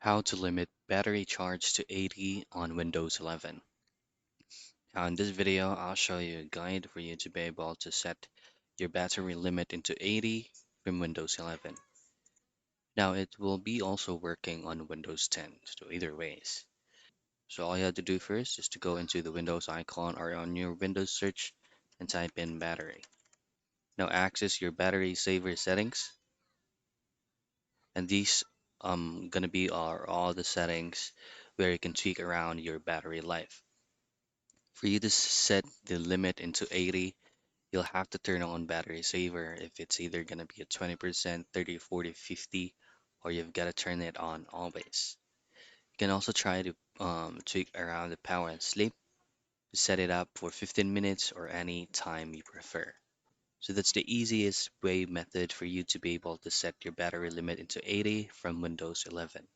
How to limit battery charge to 80 on Windows 11. Now in this video, I'll show you a guide for you to be able to set your battery limit into 80 from Windows 11. Now it will be also working on Windows 10, so either ways. So all you have to do first is to go into the Windows icon or on your Windows search and type in battery. Now access your battery saver settings, and these gonna be are all the settings where you can tweak around your battery life. For you to set the limit into 80, you'll have to turn on battery saver if it's either going to be at 20%, 30, 40, 50, or you've got to turn it on always. You can also try to tweak around the power and sleep to set it up for 15 minutes or any time you prefer. So that's the easiest way method for you to be able to set your battery limit into 80 from Windows 11.